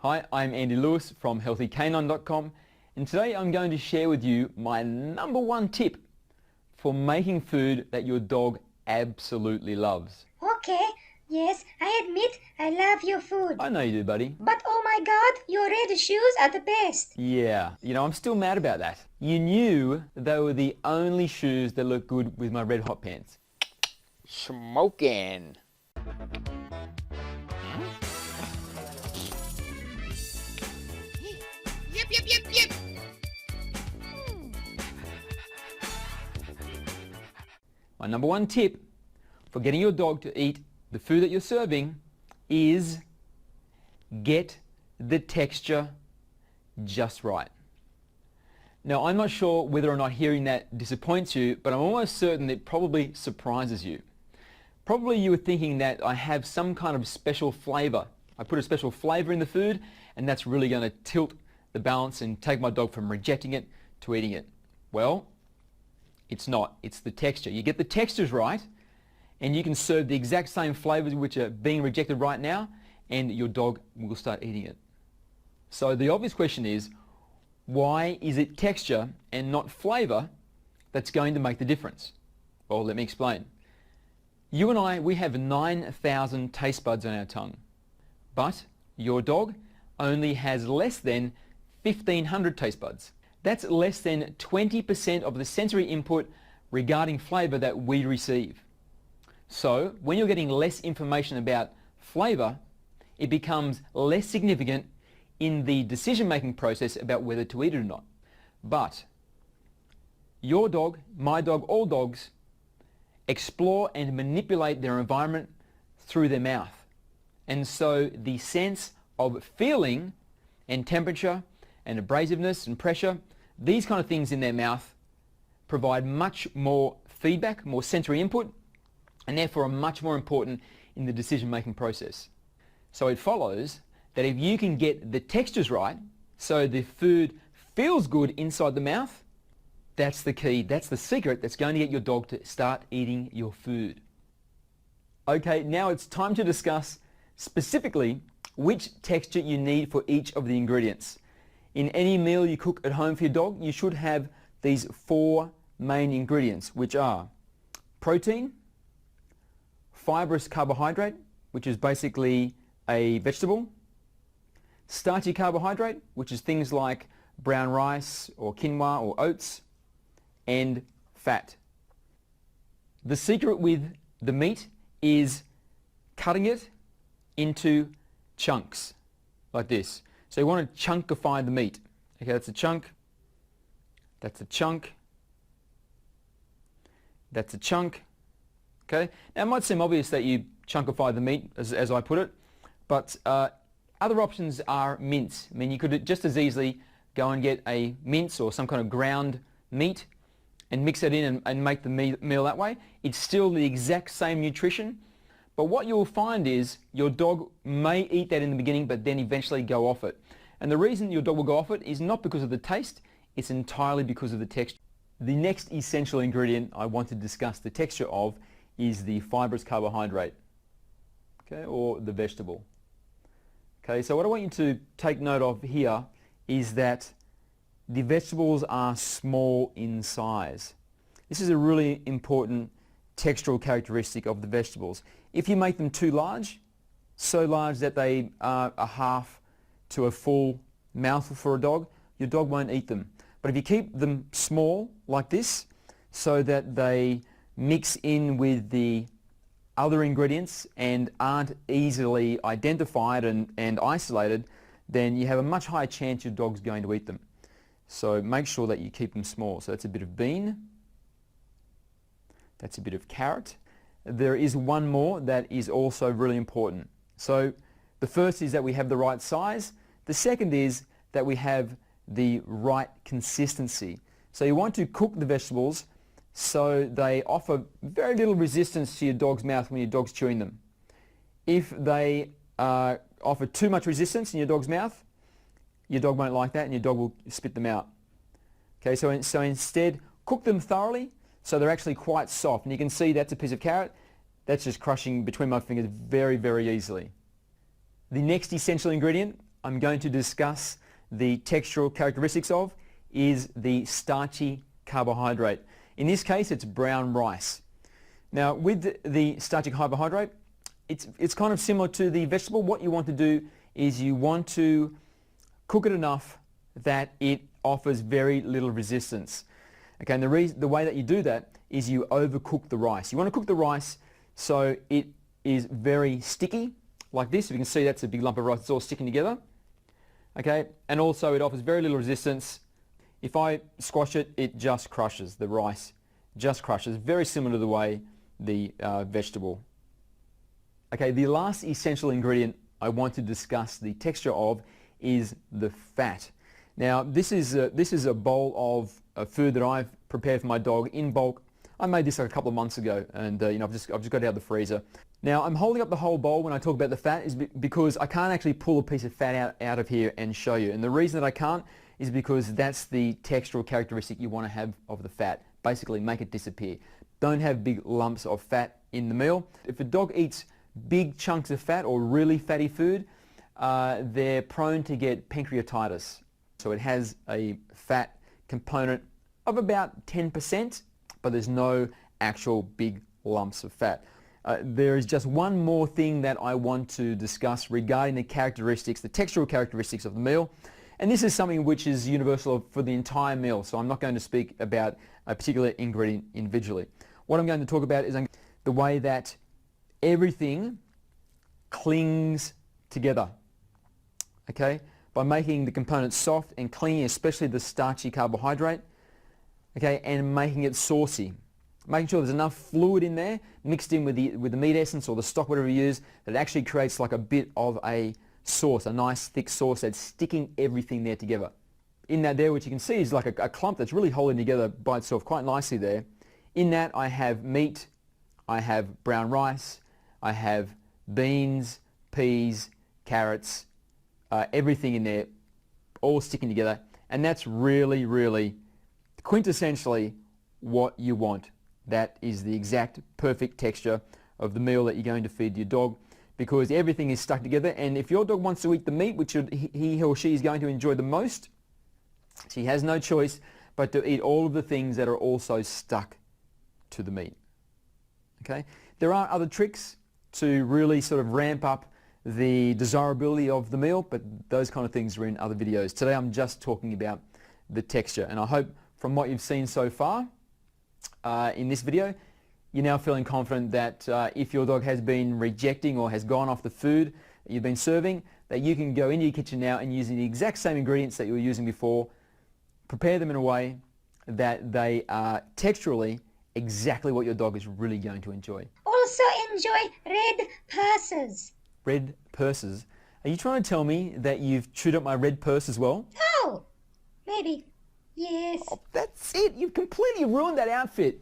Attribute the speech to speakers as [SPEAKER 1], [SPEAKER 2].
[SPEAKER 1] Hi, I'm Andy Lewis from healthycanin.com, and today I'm going to share with you my number one tip for making food that your dog absolutely loves.
[SPEAKER 2] Okay, yes, I admit I love your food.
[SPEAKER 1] I know you do, buddy.
[SPEAKER 2] But oh my god, your red shoes are the best.
[SPEAKER 1] Yeah, I'm still mad about that. You knew they were the only shoes that look good with my red hot pants.
[SPEAKER 3] Smoking. Yep.
[SPEAKER 1] My number one tip for getting your dog to eat the food that you're serving is get the texture just right. Now, I'm not sure whether or not hearing that disappoints you, but I'm almost certain it probably surprises you. Probably you were thinking that I have some kind of special flavor. I put a special flavor in the food, and that's really going to tilt the balance and take my dog from rejecting it to eating it. Well, it's not. It's the texture. You get the textures right, and you can serve the exact same flavors which are being rejected right now, and your dog will start eating it. So the obvious question is, why is it texture and not flavor that's going to make the difference? Well, let me explain. You and I, we have 9,000 taste buds on our tongue, but your dog only has less than 1,500 taste buds. That's less than 20% of the sensory input regarding flavor that we receive. So when you're getting less information about flavor, it becomes less significant in the decision-making process about whether to eat it or not. But your dog, my dog, all dogs explore and manipulate their environment through their mouth. And so the sense of feeling and temperature and abrasiveness and pressure, these kind of things in their mouth provide much more feedback, more sensory input, and therefore are much more important in the decision-making process. So it follows that if you can get the textures right, so the food feels good inside the mouth, that's the key, that's the secret that's going to get your dog to start eating your food. Okay, now it's time to discuss specifically which texture you need for each of the ingredients. In any meal you cook at home for your dog, you should have these 4 main ingredients, which are protein, fibrous carbohydrate, which is basically a vegetable, starchy carbohydrate, which is things like brown rice or quinoa or oats, and fat. The secret with the meat is cutting it into chunks like this. So you want to chunkify the meat. Okay, that's a chunk, that's a chunk, that's a chunk. Okay, now it might seem obvious that you chunkify the meat as I put it, but other options are mince. I mean, you could just as easily go and get a mince or some kind of ground meat and mix it in and make the meal that way. It's still the exact same nutrition, but what you'll find is your dog may eat that in the beginning but then eventually go off it. And the reason your dog will go off it is not because of the taste, it's entirely because of the texture. The next essential ingredient I want to discuss the texture of is the fibrous carbohydrate, okay, or the vegetable. Okay, so what I want you to take note of here is that the vegetables are small in size. This is a really important textural characteristic of the vegetables. If you make them too large, so large that they are a half to a full mouthful for a dog, your dog won't eat them. But if you keep them small like this, so that they mix in with the other ingredients and aren't easily identified and isolated, then you have a much higher chance your dog's going to eat them. So make sure that you keep them small. So that's a bit of bean, that's a bit of carrot. There is one more that is also really important. So the first is that we have the right size. The second is that we have the right consistency. So you want to cook the vegetables so they offer very little resistance to your dog's mouth when your dog's chewing them. If they offer too much resistance in your dog's mouth, your dog won't like that and your dog will spit them out. Okay, so instead cook them thoroughly so they're actually quite soft. And you can see that's a piece of carrot. That's just crushing between my fingers very, very easily. The next essential ingredient I'm going to discuss the textural characteristics of is the starchy carbohydrate. In this case, it's brown rice. Now, with the starchy carbohydrate, it's kind of similar to the vegetable. What you want to do is you want to cook it enough that it offers very little resistance. Okay, and the way that you do that is you overcook the rice. You want to cook the rice so it is very sticky, like this. If you can see, that's a big lump of rice. It's all sticking together. Okay, and also it offers very little resistance. If I squash it, it just crushes. The rice just crushes. Very similar to the way the vegetable. Okay, the last essential ingredient I want to discuss the texture of is the fat. Now, this is a bowl of food that I've prepared for my dog in bulk. I made this like a couple of months ago, and I've just got it out of the freezer. Now, I'm holding up the whole bowl when I talk about the fat is because I can't actually pull a piece of fat out of here and show you. And the reason that I can't is because that's the textural characteristic you want to have of the fat. Basically, make it disappear. Don't have big lumps of fat in the meal. If a dog eats big chunks of fat or really fatty food, they're prone to get pancreatitis. So it has a fat component of about 10%, but there's no actual big lumps of fat. There is just one more thing that I want to discuss regarding the characteristics, the textural characteristics of the meal. And this is something which is universal for the entire meal, so I'm not going to speak about a particular ingredient individually. What I'm going to talk about is the way that everything clings together, okay, by making the components soft and clingy, especially the starchy carbohydrate, okay, and making it saucy. Making sure there's enough fluid in there mixed in with the meat essence or the stock, whatever you use, that it actually creates like a bit of a sauce, a nice thick sauce that's sticking everything there together. In that there, which you can see is like a clump that's really holding together by itself quite nicely there. In that I have meat, I have brown rice, I have beans, peas, carrots, everything in there, all sticking together. And that's really, really quintessentially what you want. That is the exact perfect texture of the meal that you're going to feed your dog, because everything is stuck together. And if your dog wants to eat the meat, which he or she is going to enjoy the most, she has no choice but to eat all of the things that are also stuck to the meat. Okay? There are other tricks to really sort of ramp up the desirability of the meal, but those kind of things are in other videos. Today I'm just talking about the texture, and I hope from what you've seen so far in this video, you're now feeling confident that if your dog has been rejecting or has gone off the food that you've been serving, that you can go into your kitchen now and using the exact same ingredients that you were using before, prepare them in a way that they are texturally exactly what your dog is really going to enjoy.
[SPEAKER 2] Also enjoy red purses.
[SPEAKER 1] Red purses? Are you trying to tell me that you've chewed up my red purse as well?
[SPEAKER 2] Oh, maybe. Yes.
[SPEAKER 1] Oh, that's it. You've completely ruined that outfit.